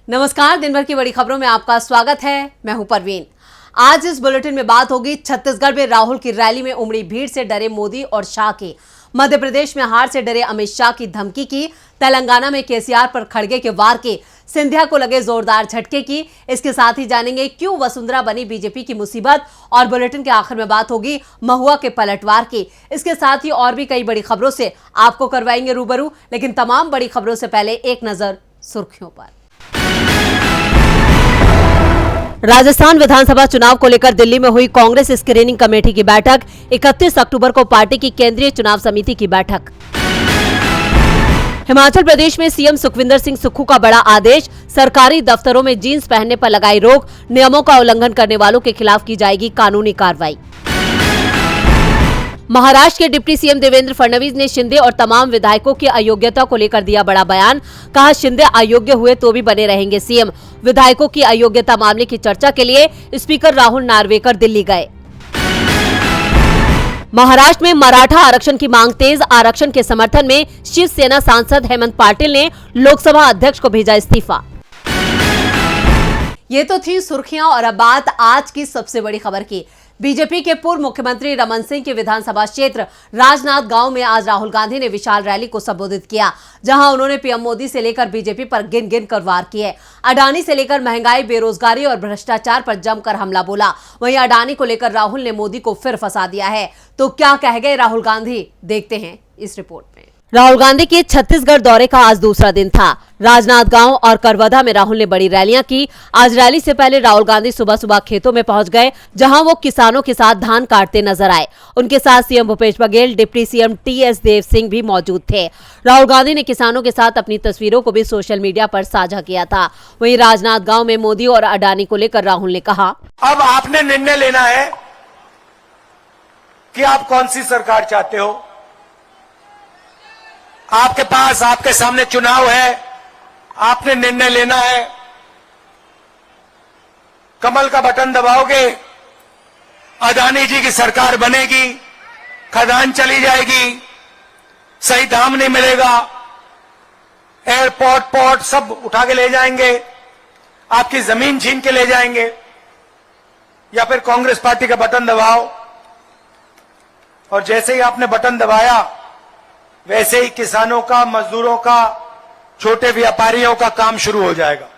नमस्कार, दिन भर की बड़ी खबरों में आपका स्वागत है। मैं हूं परवीन। आज इस बुलेटिन में बात होगी छत्तीसगढ़ में राहुल की रैली में उमड़ी भीड़ से डरे मोदी और शाह की, मध्य प्रदेश में हार से डरे अमित शाह की धमकी की, तेलंगाना में केसीआर पर खड़गे के वार की, सिंधिया को लगे जोरदार झटके की। इसके साथ ही जानेंगे क्यों वसुंधरा बनी बीजेपी की मुसीबत, और बुलेटिन के आखिर में बात होगी महुआ के पलटवार की। इसके साथ ही और भी कई बड़ी खबरों से आपको करवाएंगे रूबरू, लेकिन तमाम बड़ी खबरों से पहले एक नजर सुर्खियों पर। राजस्थान विधानसभा चुनाव को लेकर दिल्ली में हुई कांग्रेस स्क्रीनिंग कमेटी की बैठक, 31 अक्टूबर को पार्टी की केंद्रीय चुनाव समिति की बैठक। हिमाचल प्रदेश में सीएम सुखविंदर सिंह सुक्खू का बड़ा आदेश, सरकारी दफ्तरों में जींस पहनने पर लगाई रोक, नियमों का उल्लंघन करने वालों के खिलाफ की जाएगी कानूनी कार्रवाई। महाराष्ट्र के डिप्टी सीएम देवेंद्र फडणवीस ने शिंदे और तमाम विधायकों की अयोग्यता को लेकर दिया बड़ा बयान, कहा शिंदे अयोग्य हुए तो भी बने रहेंगे सीएम। विधायकों की अयोग्यता मामले की चर्चा के लिए स्पीकर राहुल नार्वेकर दिल्ली गए। महाराष्ट्र में मराठा आरक्षण की मांग तेज, आरक्षण के समर्थन में शिवसेना सांसद हेमंत पाटिल ने लोकसभा अध्यक्ष को भेजा इस्तीफा। ये तो थी सुर्खियां, और अब बात आज की सबसे बड़ी खबर की। बीजेपी के पूर्व मुख्यमंत्री रमन सिंह के विधानसभा क्षेत्र राजनाथ गांव में आज राहुल गांधी ने विशाल रैली को संबोधित किया, जहां उन्होंने पीएम मोदी से लेकर बीजेपी पर गिन गिन कर वार किए। अडानी से लेकर महंगाई, बेरोजगारी और भ्रष्टाचार पर जमकर हमला बोला। वहीं अडानी को लेकर राहुल ने मोदी को फिर फंसा दिया है। तो क्या कह गए राहुल गांधी, देखते हैं इस रिपोर्ट में। राहुल गांधी के छत्तीसगढ़ दौरे का आज दूसरा दिन था। राजनांदगांव और करवदा में राहुल ने बड़ी रैलियां की। आज रैली से पहले राहुल गांधी सुबह सुबह खेतों में पहुंच गए, जहां वो किसानों के साथ धान काटते नजर आए। उनके साथ CM Bhupesh Baghel, deputy CM TS Deo Singh भी मौजूद थे। राहुल गांधी ने किसानों के साथ अपनी तस्वीरों को भी सोशल मीडिया पर साझा किया था। वहीं राजनांदगांव में मोदी और अडानी को लेकर राहुल ने कहा, अब आपने निर्णय लेना है कि आप कौन सी सरकार चाहते हो। आपके पास, आपके सामने चुनाव है, आपने निर्णय लेना है। कमल का बटन दबाओगे, अडानी जी की सरकार बनेगी, खदान चली जाएगी, सही दाम नहीं मिलेगा, एयरपोर्ट, पोर्ट सब उठा के ले जाएंगे, आपकी जमीन छीन के ले जाएंगे। या फिर कांग्रेस पार्टी का बटन दबाओ, और जैसे ही आपने बटन दबाया वैसे ही किसानों का, मजदूरों का, छोटे व्यापारियों का काम शुरू हो जाएगा।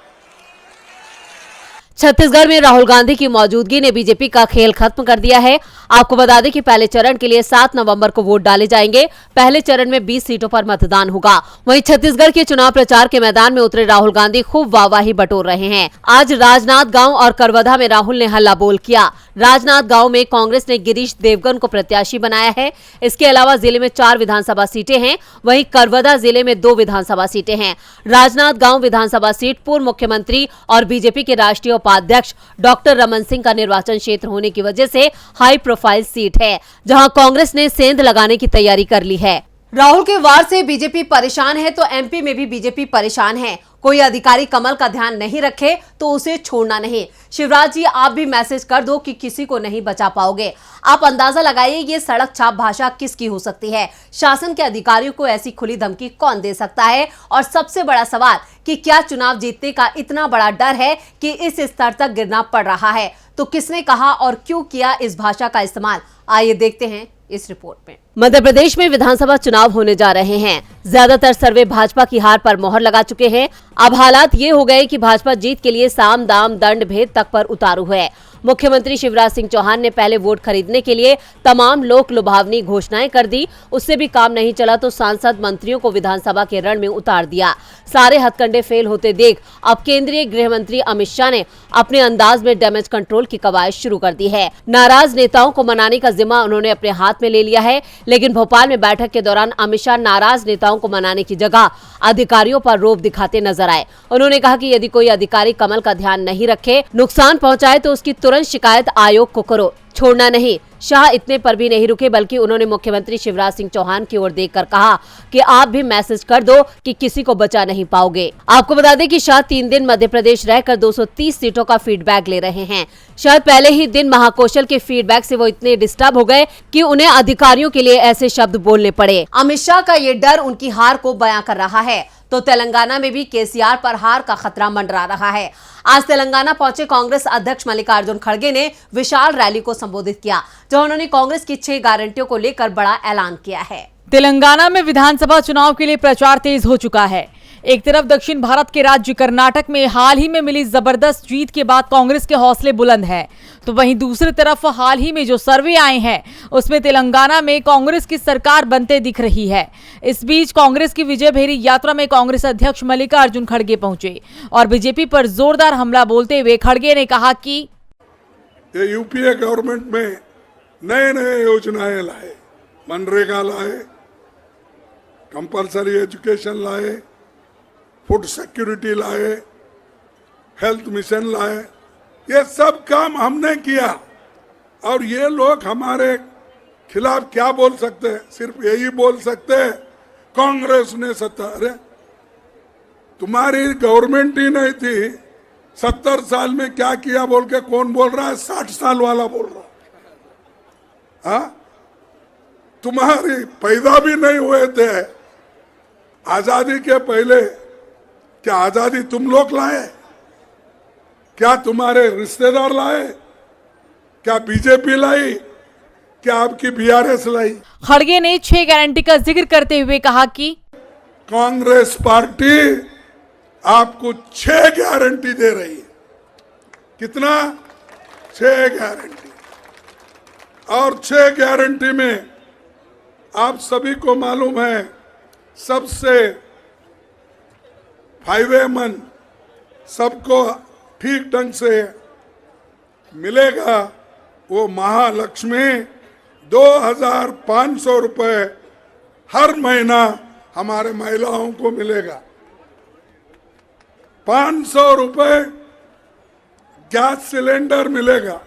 छत्तीसगढ़ में राहुल गांधी की मौजूदगी ने बीजेपी का खेल खत्म कर दिया है। आपको बता दें कि पहले चरण के लिए 7 नवंबर को वोट डाले जाएंगे। पहले चरण में 20 सीटों पर मतदान होगा। वहीं छत्तीसगढ़ के चुनाव प्रचार के मैदान में उतरे राहुल गांधी खूब वाहवाही बटोर रहे हैं। आज राजनांदगांव और करवदा में राहुल ने हल्ला बोल किया। राजनांदगांव में कांग्रेस ने गिरीश देवगन को प्रत्याशी बनाया है। इसके अलावा जिले में 4 विधानसभा सीटें हैं, वहीं करवदा जिले में 2 विधानसभा सीटें हैं। राजनांदगांव विधानसभा सीट पूर्व मुख्यमंत्री और बीजेपी के राष्ट्रीय उपाध्यक्ष डॉक्टर रमन सिंह का निर्वाचन क्षेत्र होने की वजह से हाई प्रोफाइल सीट है, जहां कांग्रेस ने सेंध लगाने की तैयारी कर ली है। राहुल के वार से बीजेपी परेशान है, तो एमपी में भी बीजेपी परेशान है। कोई अधिकारी कमल का ध्यान नहीं रखे तो उसे छोड़ना नहीं। शिवराज जी, आप भी मैसेज कर दो कि किसी को नहीं बचा पाओगे। आप अंदाजा लगाइए ये सड़क छाप भाषा किसकी हो सकती है। शासन के अधिकारियों को ऐसी खुली धमकी कौन दे सकता है। और सबसे बड़ा सवाल कि क्या चुनाव जीतने का इतना बड़ा डर है कि इस स्तर तक गिरना पड़ रहा है। तो किसने कहा और क्यों किया इस भाषा का इस्तेमाल, आइए देखते हैं इस रिपोर्ट में। मध्य प्रदेश में विधानसभा चुनाव होने जा रहे हैं। ज्यादातर सर्वे भाजपा की हार पर मोहर लगा चुके हैं। अब हालात ये हो गए कि भाजपा जीत के लिए साम दाम दंड भेद तक पर उतारू है। मुख्यमंत्री शिवराज सिंह चौहान ने पहले वोट खरीदने के लिए तमाम लोक लुभावनी घोषणाएं कर दी। उससे भी काम नहीं चला तो सांसद मंत्रियों को विधानसभा के रण में उतार दिया। सारे हथकंडे फेल होते देख अब केंद्रीय गृह मंत्री अमित शाह ने अपने अंदाज में डैमेज कंट्रोल की कवायद शुरू कर दी है। नाराज नेताओं को मनाने का जिम्मा उन्होंने अपने हाथ में ले लिया है। लेकिन भोपाल में बैठक के दौरान अमित शाह नाराज नेताओं को मनाने की जगह अधिकारियों पर रौब दिखाते नजर आए। उन्होंने कहा कि यदि कोई अधिकारी कमल का ध्यान नहीं रखे, नुकसान पहुंचाए तो उसकी तुरंत शिकायत आयोग को करो, छोड़ना नहीं। शाह इतने पर भी नहीं रुके, बल्कि उन्होंने मुख्यमंत्री शिवराज सिंह चौहान की ओर देखकर कहा कि आप भी मैसेज कर दो कि किसी को बचा नहीं पाओगे। आपको बता दें कि शाह 3 दिन मध्य प्रदेश रहकर 230 सीटों का फीडबैक ले रहे हैं। शायद पहले ही दिन महाकौशल के फीडबैक से वो इतने डिस्टर्ब हो गए कि उन्हें अधिकारियों के लिए ऐसे शब्द बोलने पड़े। अमित शाह का ये डर उनकी हार को बयां कर रहा है। तो तेलंगाना में भी केसीआर पर हार का खतरा मंडरा रहा है। आज तेलंगाना पहुंचे कांग्रेस अध्यक्ष मल्लिकार्जुन खड़गे ने विशाल रैली को संबोधित किया, जहां उन्होंने कांग्रेस की 6 गारंटियों को लेकर बड़ा ऐलान किया है। तेलंगाना में विधानसभा चुनाव के लिए प्रचार तेज हो चुका है। एक तरफ दक्षिण भारत के राज्य कर्नाटक में हाल ही में मिली जबरदस्त जीत के बाद कांग्रेस के हौसले बुलंद हैं, तो वहीं दूसरी तरफ हाल ही में जो सर्वे आए हैं उसमें तेलंगाना में कांग्रेस की सरकार बनते दिख रही है। इस बीच कांग्रेस की विजय भेरी यात्रा में कांग्रेस अध्यक्ष मल्लिकार्जुन खड़गे पहुंचे और बीजेपी पर जोरदार हमला बोलते हुए खड़गे ने कहा कि ये यूपीए गवर्नमेंट में नए नए योजनाएं लाए, मनरेगा लाए, कंपलसरी एजुकेशन लाए, फूड सिक्योरिटी लाए, हेल्थ मिशन लाए, ये सब काम हमने किया। और ये लोग हमारे खिलाफ क्या बोल सकते हैं? सिर्फ यही बोल सकते हैं कांग्रेस ने सत्ता। अरे तुम्हारी गवर्नमेंट ही नहीं थी, 70 साल में क्या किया बोल के कौन बोल रहा है? 60 साल वाला बोल रहा है। हाँ, तुम्हारी पैदा भी नहीं हुए थे आजादी के पहले। क्या आजादी तुम लोग लाए? क्या तुम्हारे रिश्तेदार लाए? क्या बीजेपी लाई? क्या आपकी बीआरएस लाई? खड़गे ने 6 गारंटी का जिक्र करते हुए कहा कि कांग्रेस पार्टी आपको 6 गारंटी दे रही है। कितना? 6 गारंटी। और 6 गारंटी में आप सभी को मालूम है, सबसे फायदेमंद, सबको ठीक ढंग से मिलेगा वो महालक्ष्मी 2500 रुपए हर महीना हमारे महिलाओं को मिलेगा। 500 रुपए गैस सिलेंडर मिलेगा।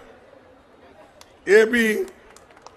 ये भी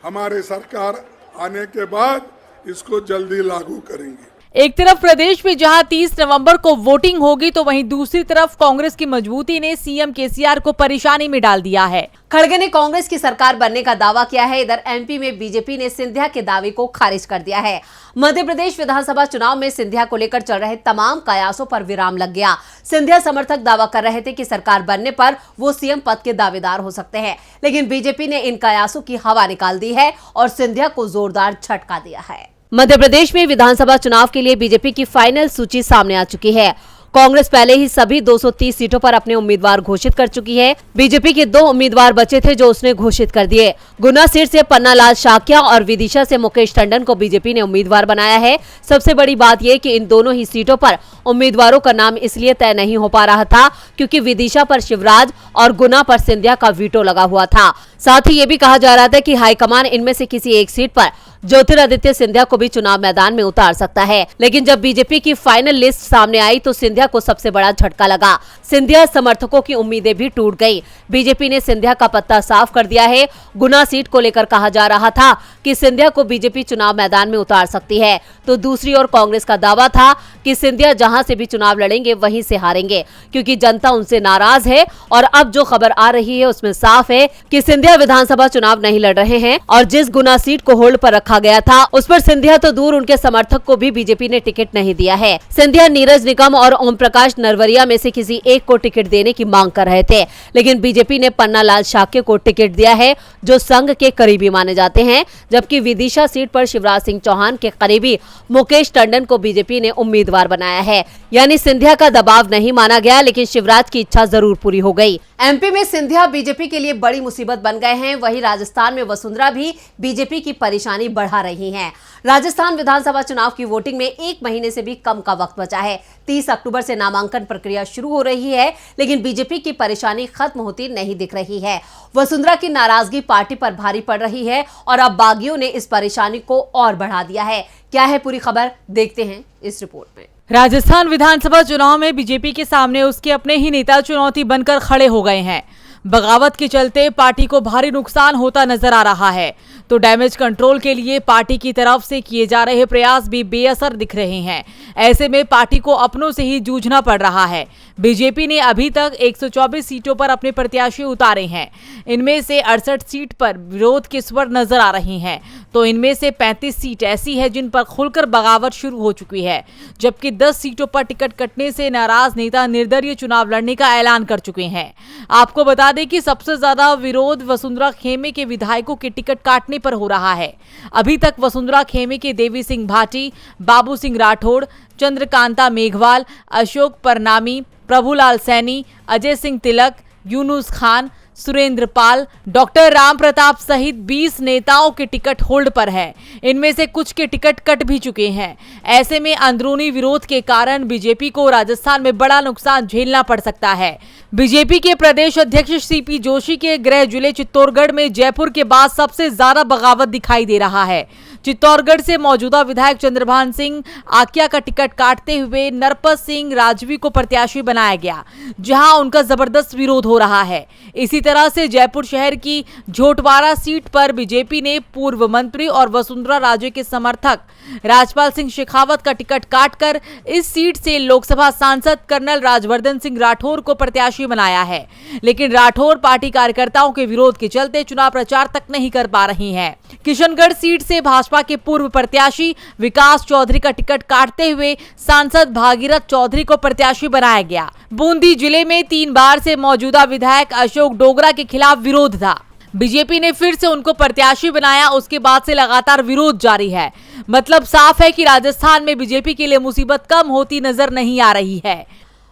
हमारे सरकार आने के बाद इसको जल्दी लागू करेंगे। एक तरफ प्रदेश में जहां 30 नवंबर को वोटिंग होगी, तो वहीं दूसरी तरफ कांग्रेस की मजबूती ने सीएम केसीआर को परेशानी में डाल दिया है। खड़गे ने कांग्रेस की सरकार बनने का दावा किया है। इधर एमपी में बीजेपी ने सिंधिया के दावे को खारिज कर दिया है। मध्य प्रदेश विधानसभा चुनाव में सिंधिया को लेकर चल रहे तमाम कयासों पर विराम लग गया। सिंधिया समर्थक दावा कर रहे थे कि सरकार बनने पर वो सीएम पद के दावेदार हो सकते हैं, लेकिन बीजेपी ने इन कयासों की हवा निकाल दी है और सिंधिया को जोरदार झटका दिया है। मध्य प्रदेश में विधानसभा चुनाव के लिए बीजेपी की फाइनल सूची सामने आ चुकी है। कांग्रेस पहले ही सभी 230 सीटों पर अपने उम्मीदवार घोषित कर चुकी है। बीजेपी के 2 उम्मीदवार बचे थे जो उसने घोषित कर दिए। गुना सीट से पन्नालाल शाक्या और विदिशा से मुकेश टंडन को बीजेपी ने उम्मीदवार बनाया है। सबसे बड़ी बात यह कि इन दोनों ही सीटों पर उम्मीदवारों का नाम इसलिए तय नहीं हो पा रहा था क्योंकि विदिशा पर शिवराज और गुना पर सिंधिया का वीटो लगा हुआ था। साथ ही ये भी कहा जा रहा था कि हाईकमान इनमें से किसी एक सीट पर ज्योतिरादित्य सिंधिया को भी चुनाव मैदान में उतार सकता है। लेकिन जब बीजेपी की फाइनल लिस्ट सामने आई तो सिंधिया को सबसे बड़ा झटका लगा। सिंधिया समर्थकों की उम्मीदें भी टूट गई। बीजेपी ने सिंधिया का पत्ता साफ कर दिया है। गुना सीट को लेकर कहा जा रहा था कि सिंधिया को बीजेपी चुनाव मैदान में उतार सकती है, तो दूसरी ओर कांग्रेस का दावा था कि सिंधिया जहां से भी चुनाव लड़ेंगे वहीं से हारेंगे क्योंकि जनता उनसे नाराज है। और अब जो खबर आ रही है उसमें साफ है कि सिंधिया विधानसभा चुनाव नहीं लड़ रहे हैं और जिस गुना सीट को होल्ड पर रखा गया था उस पर सिंधिया तो दूर, उनके समर्थक को भी बीजेपी ने टिकट नहीं दिया है। सिंधिया नीरज निगम और ओम प्रकाश नरवरिया में से किसी एक को टिकट देने की मांग कर रहे थे, लेकिन बीजेपी ने पन्नालाल शाक्य को टिकट दिया है जो संघ के करीबी माने जाते हैं, जबकि विदिशा सीट पर शिवराज सिंह चौहान के करीबी मुकेश टंडन को बीजेपी ने उम्मीदवार बनाया है। यानी सिंधिया का दबाव नहीं माना गया, लेकिन शिवराज की इच्छा जरूर पूरी हो गई। एमपी में सिंधिया बीजेपी के लिए बड़ी मुसीबत बन गए हैं। वहीं राजस्थान में वसुंधरा भी बीजेपी की परेशानी बढ़ा रही हैं। राजस्थान विधानसभा चुनाव की वोटिंग में 1 महीने से भी कम का वक्त बचा है। 30 अक्टूबर से नामांकन प्रक्रिया शुरू हो रही है, लेकिन बीजेपी की परेशानी खत्म होती नहीं दिख रही है। वसुंधरा की नाराजगी पार्टी पर भारी पड़ रही है और अब बागियों ने इस परेशानी को और बढ़ा दिया है। क्या है पूरी खबर, देखते हैं इस रिपोर्ट में। राजस्थान विधानसभा चुनाव में बीजेपी के सामने उसके अपने ही नेता चुनौती बनकर खड़े हो गए हैं। बगावत के चलते पार्टी को भारी नुकसान होता नजर आ रहा है, तो डैमेज कंट्रोल के लिए पार्टी की तरफ से किए जा रहे प्रयास भी बेअसर दिख रहे हैं। ऐसे में पार्टी को अपनों से ही जूझना पड़ रहा है। बीजेपी ने अभी तक 124 सीटों पर अपने प्रत्याशी उतारे हैं। इनमें से 68 सीट पर विरोध के स्वर नजर आ रहे हैं, तो इनमें से 35 सीट ऐसी है जिन पर खुलकर बगावत शुरू हो चुकी है, जबकि 10 सीटों पर टिकट कटने से नाराज नेता निर्दलीय चुनाव लड़ने का ऐलान कर चुके हैं। आपको बता दें कि सबसे ज्यादा विरोध वसुंधरा खेमे के विधायकों के टिकट काटने पर हो रहा है। अभी तक वसुंधरा खेमे के देवी सिंह भाटी, बाबू सिंह राठौड़, चंद्रकांता मेघवाल, अशोक परनामी, प्रभुलाल सैनी, अजय सिंह तिलक, यूनुस खान, सुरेंद्र पाल, डॉक्टर राम प्रताप सहित 20 नेताओं के टिकट होल्ड पर है। इनमें से कुछ के टिकट कट भी चुके हैं। ऐसे में अंदरूनी विरोध के कारण बीजेपी को राजस्थान में बड़ा नुकसान झेलना पड़ सकता है। बीजेपी के प्रदेश अध्यक्ष सीपी जोशी के गृह जिले चित्तौड़गढ़ में जयपुर के बाद सबसे ज्यादा बगावत दिखाई दे रहा है। चित्तौड़गढ़ से मौजूदा विधायक चंद्रभान सिंह आकिया का टिकट काटते हुए नरपत सिंह राजवी को प्रत्याशी बनाया गया, जहां उनका जबरदस्त विरोध हो रहा है। इसी तरह से जयपुर शहर की झोटवाड़ा सीट पर बीजेपी ने पूर्व मंत्री और वसुंधरा राजे के समर्थक राजपाल सिंह शेखावत का टिकट काटकर इस सीट से लोकसभा सांसद कर्नल राजवर्धन सिंह राठौर को प्रत्याशी बनाया है, लेकिन राठौर पार्टी कार्यकर्ताओं के विरोध के चलते चुनाव प्रचार तक नहीं कर पा रही हैं। किशनगढ़ सीट से भाजपा के पूर्व प्रत्याशी विकास चौधरी का टिकट काटते हुए सांसद भागीरथ चौधरी को प्रत्याशी बनाया गया। बूंदी जिले में 3 बार से मौजूदा विधायक अशोक डोगरा के खिलाफ विरोध था। बीजेपी ने फिर से उनको प्रत्याशी बनाया, उसके बाद से लगातार विरोध जारी है। मतलब साफ है कि राजस्थान में बीजेपी के लिए मुसीबत कम होती नजर नहीं आ रही है।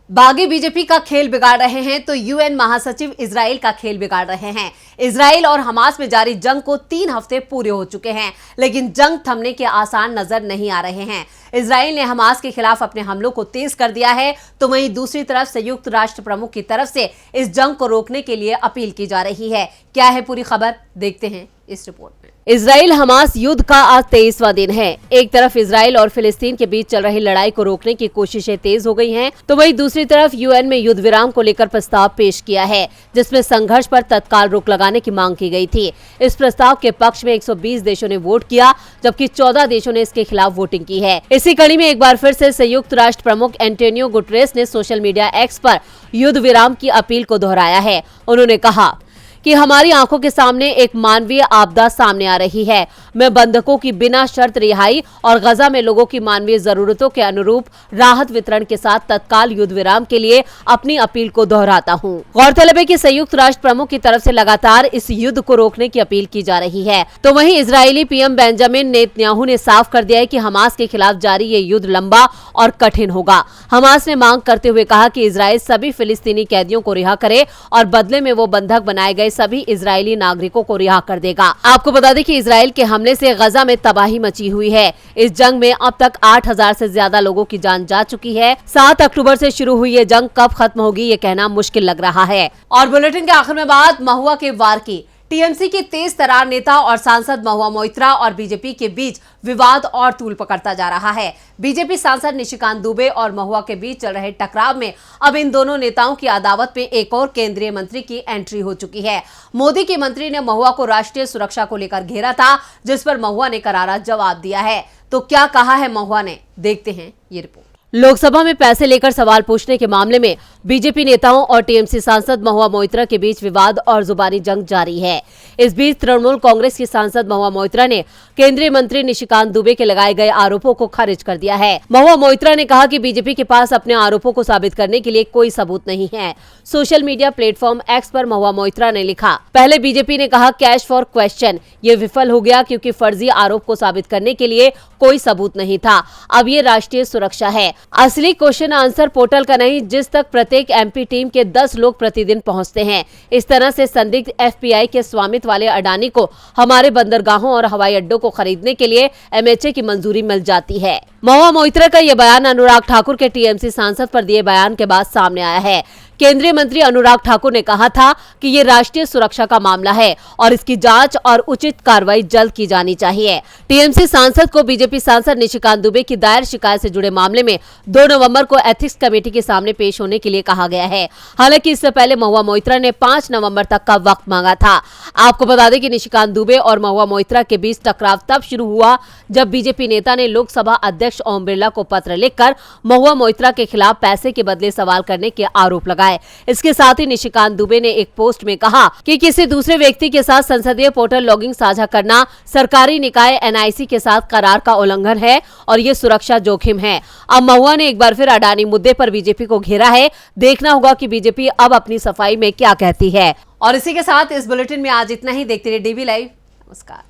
बागी बीजेपी का खेल बिगाड़ रहे हैं तो यूएन महासचिव इजराइल का खेल बिगाड़ रहे हैं। इजराइल और हमास में जारी जंग को 3 हफ्ते पूरे हो चुके हैं, लेकिन जंग थमने के आसार नजर नहीं आ रहे हैं। इजराइल ने हमास के खिलाफ अपने हमलों को तेज कर दिया है, तो वहीं दूसरी तरफ संयुक्त राष्ट्र प्रमुख की तरफ से इस जंग को रोकने के लिए अपील की जा रही है। क्या है पूरी खबर, देखते हैं इस रिपोर्ट में। इजराइल हमास युद्ध का आज 23वां दिन है। एक तरफ इजराइल और फिलिस्तीन के बीच चल रही लड़ाई को रोकने की कोशिशें तेज हो गई हैं, तो वहीं दूसरी तरफ यूएन में युद्ध विराम को लेकर प्रस्ताव पेश किया है, जिसमें संघर्ष पर तत्काल रोक लगाने की मांग की गई थी। इस प्रस्ताव के पक्ष में 120 देशों ने वोट किया, जबकि 14 देशों ने इसके खिलाफ वोटिंग की है। इसी कड़ी में एक बार फिर से संयुक्त राष्ट्र प्रमुख एंटोनियो गुटेरेस ने सोशल मीडिया एक्स पर युद्ध विराम की अपील को दोहराया है। उन्होंने कहा कि हमारी आंखों के सामने एक मानवीय आपदा सामने आ रही है। मैं बंधकों की बिना शर्त रिहाई और गजा में लोगों की मानवीय जरूरतों के अनुरूप राहत वितरण के साथ तत्काल युद्ध विराम के लिए अपनी अपील को दोहराता हूं। गौरतलब है कि संयुक्त राष्ट्र प्रमुख की तरफ से लगातार इस युद्ध को रोकने की अपील की जा रही है। तो वहीं इजरायली पीएम बेंजामिन नेतन्याहू ने साफ कर दिया है कि हमास के खिलाफ जारी ये युद्ध लंबा और कठिन होगा। हमास ने मांग करते हुए कहा कि इजराइल सभी फिलिस्तीनी कैदियों को रिहा करे और बदले में वो बंधक बनाए गए सभी इजरायली नागरिकों को रिहा कर देगा। आपको बता दें कि इजराइल के हमले से गजा में तबाही मची हुई है। इस जंग में अब तक 8000 से ज्यादा लोगों की जान जा चुकी है। 7 अक्टूबर से शुरू हुई ये जंग कब खत्म होगी ये कहना मुश्किल लग रहा है। और बुलेटिन के आखिर में बात महुआ के वार की। टीएमसी के तेज तरार नेता और सांसद महुआ मोइत्रा और बीजेपी के बीच विवाद और तूल पकड़ता जा रहा है। बीजेपी सांसद निशिकांत दुबे और महुआ के बीच चल रहे टकराव में अब इन दोनों नेताओं की अदावत में एक और केंद्रीय मंत्री की एंट्री हो चुकी है। मोदी के मंत्री ने महुआ को राष्ट्रीय सुरक्षा को लेकर घेरा था, जिस पर महुआ ने करारा जवाब दिया है। तो क्या कहा है महुआ ने, देखते हैं ये रिपोर्ट। लोकसभा में पैसे लेकर सवाल पूछने के मामले में बीजेपी नेताओं और टीएमसी सांसद महुआ मोइत्रा के बीच विवाद और जुबानी जंग जारी है। इस बीच तृणमूल कांग्रेस की सांसद महुआ मोइत्रा ने केंद्रीय मंत्री निशिकांत दुबे के लगाए गए आरोपों को खारिज कर दिया है। महुआ मोइत्रा ने कहा कि बीजेपी के पास अपने आरोपों को साबित करने के लिए कोई सबूत नहीं है। सोशल मीडिया प्लेटफॉर्म एक्स पर महुआ मोइत्रा ने लिखा, पहले बीजेपी ने कहा कैश फॉर क्वेश्चन, ये विफल हो गया क्योंकि फर्जी आरोप को साबित करने के लिए कोई सबूत नहीं था। अब ये राष्ट्रीय सुरक्षा है, असली क्वेश्चन आंसर पोर्टल का नहीं, जिस तक प्रत्येक एमपी टीम के 10 लोग प्रतिदिन पहुंचते हैं। इस तरह से संदिग्ध एफपीआई के स्वामित्व वाले अडानी को हमारे बंदरगाहों और हवाई अड्डों को खरीदने के लिए एमएचए की मंजूरी मिल जाती है। महुआ मोइत्रा का यह बयान अनुराग ठाकुर के टीएमसी सांसद पर दिए बयान के बाद सामने आया है। केंद्रीय मंत्री अनुराग ठाकुर ने कहा था कि ये राष्ट्रीय सुरक्षा का मामला है और इसकी जांच और उचित कार्रवाई जल्द की जानी चाहिए। टीएमसी सांसद को बीजेपी सांसद निशिकांत दुबे की दायर शिकायत से जुड़े मामले में 2 नवंबर को एथिक्स कमेटी के सामने पेश होने के लिए कहा गया है। हालांकि इससे पहले महुआ मोइत्रा ने 5 नवंबर तक का वक्त मांगा था। आपको बता दें कि निशिकांत दुबे और महुआ मोइत्रा के बीच टकराव तब शुरू हुआ जब बीजेपी नेता ने लोकसभा अध्यक्ष ओम बिरला को पत्र लिखकर महुआ मोइत्रा के खिलाफ पैसे के बदले सवाल करने के आरोप लगाए। है। इसके साथ ही निशिकांत दुबे ने एक पोस्ट में कहा कि किसी दूसरे व्यक्ति के साथ संसदीय पोर्टल लॉगिंग साझा करना सरकारी निकाय एनआईसी के साथ करार का उल्लंघन है और ये सुरक्षा जोखिम है। अब महुआ ने एक बार फिर अडानी मुद्दे पर बीजेपी को घेरा है। देखना होगा कि बीजेपी अब अपनी सफाई में क्या कहती है। और इसी के साथ इस बुलेटिन में आज इतना ही। देखते रहिए डीवी लाइव। नमस्कार।